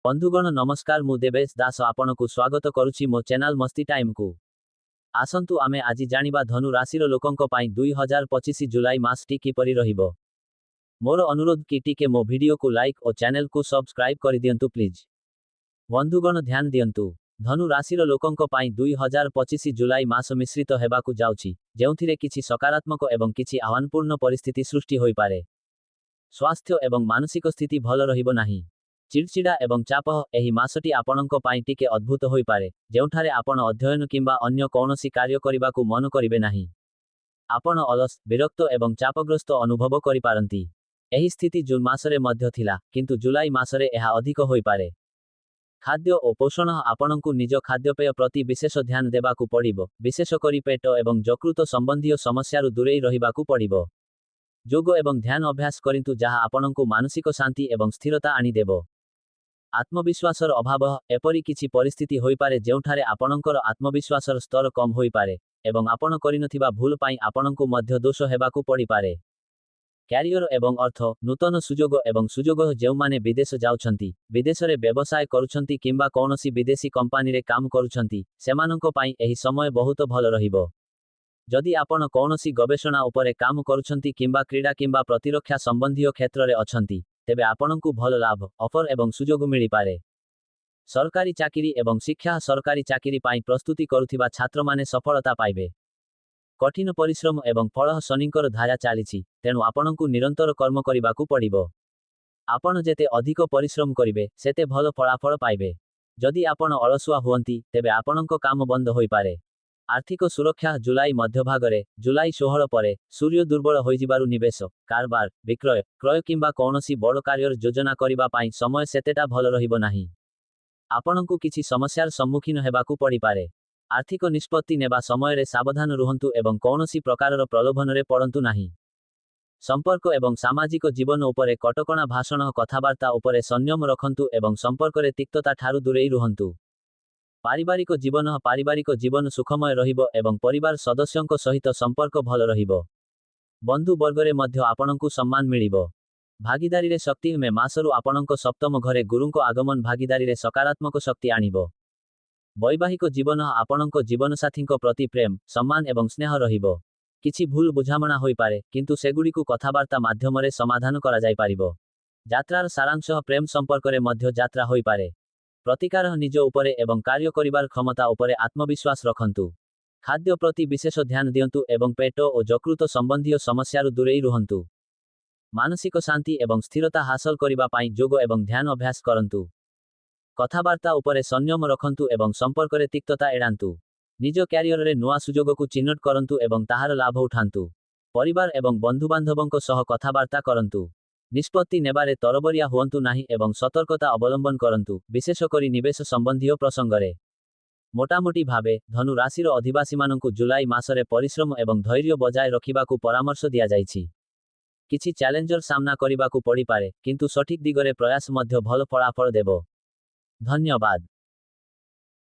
बंधुगण नमस्कार मु देवेश दास आपनकु स्वागत करुछि मो चैनल मस्ती टाइम को। आसंतु आमे आजि जानिबा धनु राशि लोकंक पाई 2025 जुलाई मासटी किपरि रहिबो। मोर अनुरोध कि टिके मो वीडियो को लाइक और चैनल को सब्सक्राइब कर दियंतु प्लीज। बंधुगण ध्यान दियंतु धनु राशि लोकंक पाई 2025 जुलाई मास मिश्रित हेबाकु जाउछि, जेउथिरे किछि सकारात्मक एवं किछि आह्वानपूर्ण परिस्थिति सृष्टि होई पारे। स्वास्थ्य एवं मानसिक स्थिति भल रहिबो नाही। चिड़चिड़ा एवं चाप एही मासटी आपणक पाई टिके अद्भुत होई पारे, जेउठारे आपण अध्ययन किंबा अन्य कौनसी कार्य करिबाकु मन करिबे नाही। आपण अलस, विरक्त एवं चापग्रस्त अनुभव करि पारंती। एही स्थिति जून मासरे मध्य थिला, किंतु जुलाई मासरे एहा अधिक होई पारे। खाद्य और पोषण आपणकु निज खाद्यपेय प्रति विशेष ध्यान देबाकु पड़िबो, विशेष करी पेट एवं यकृत संबंधी समस्यारु दूरेई रहिबाकु पड़िबो। योग एवं ध्यान अभ्यास करिंतु जहा आपणकु मानसिक शांति एवं स्थिरता आनी देबो। आत्मविश्वासर अभाव एपरी किछि परिस्थिति होई पारे जेउठारे आपणकर आत्मविश्वासर स्तर कम होई पारे एवं आपण करिनथिबा भूल पाई आपणकु मध्य दोष हेबाकु पड़ी पारे। क्यारियर एवं अर्थ नूतन सुजोग एवं सुजोग जेउमाने विदेश जाउछंती, विदेशरे व्यवसाय करुछंती किंबा कौनसी विदेशी कंपानी रे काम करुछंती, सेमानंको पाई एही समय बहुत भल रहिबो। जदि आपण कौनसी गवेषणा उपरे काम करुछंती किंबा क्रीडा किंबा प्रतिरक्षा संबंधी क्षेत्र रे अछंती, तेबे आपणकु भल लाभ ऑफर एवं सुजोग मिली पारे। सरकारी चाकिरी एवं शिक्षा सरकारी चाकिरी पाई प्रस्तुति करुथिबा छात्र माने सफलता पाइबे। कठिन परिश्रम एवं फल शनिंकर धारा चालिछि, तेणु आपणकु निरंतर कर्म करिबाकु पड़िबो। आपण जेते अधिक परिश्रम करिबे सेते भल फलाफल पाइबे। जदि आपण अलसुआ हुअंती, तेबे आपणक काम बंद होई पारे। आर्थिक सुरक्षा जुलाई मध्यभागरे, जुलाई 16 परे सूर्य दुर्बल होइजिबारु निवेश, कारबार, विक्रय, क्रय किंबा कौनसी बड़ कार्यर योजना करिबा पाई समय सेतेटा भल रहिबो नाही। आपणकु किछि समस्यार सम्मुखीन हेबाकु पड़ी पारे। आर्थिक निष्पत्ति नेबा समय रे सावधान रुहंतु एवं कौनसी प्रकारर प्रलोभन रे पड़ंतु नाही। संपर्क एवं सामाजिक जीवन उपरे कटकणा भाषण कथाबार्ता उपरे संयम रखंतु एवं संपर्क रे तिक्तता ठारु दूरेई रुहंतु। पारिवारिक जीवन सुखमय रहिबो एवं परिवार सदस्यंक सहित संपर्क भल रहिबो। बंधु वर्गरे मध्य आपणकु सम्मान मिलिबो। भागीदारी रे शक्ति में मासरु आपणक सप्तम घरे गुरुंक आगमन भागीदारी रे सकारात्मक शक्ति आनिबो। वैवाहिक जीवन आपणक जीवनसाथींक प्रति प्रेम, सम्मान एवं स्नेह रहिबो। किछि भूल बुझामणा होई पारे, किंतु सेगुड़िकु कथाबार्ता माध्यमरे समाधान करा जाय पारिबो। यात्रार सारांश प्रेम संपर्क रे मध्य यात्रा होई पारे। प्रतिकार निज उपरे एवं कार्य करिबार क्षमता उपरे आत्मविश्वास रखंतु। खाद्य प्रति विशेष ध्यान दियंतु एवं पेट और यकृत संबंधी समस्यारु दूरेई रुहंतु। मानसिक शांति एवं स्थिरता हासिल करिबा पाई योग एवं ध्यान अभ्यास करंतु। कथाबार्ता उपरे संयम रखंतु एवं संपर्क रे तिक्तता एड़ांतु। निज क्यारियर रे नुआ सुजोग को चिन्हट करंतु एवं ताहार लाभ उठांतु। परिवार एवं बंधुबांधवंक सह कथाबार्ता करंतु। निष्पत्ति नेबारे तरबरिया हुअंतु नाही एवं सतर्कता अवलंबन करंतु, विशेष करी निवेश संबंधी प्रसंगरे। मोटामोटी भावे धनु राशिर अधिवासी मानंकु जुलाई मासरे परिश्रम एवं धैर्य बजाय रखिबाकु परामर्श दिया जाइछि। किछि चैलेंजर सामना करिबाकु पड़ी पारे, किंतु सठिक दिगरे प्रयास मध्य भल फलाफल देबो। धन्यवाद।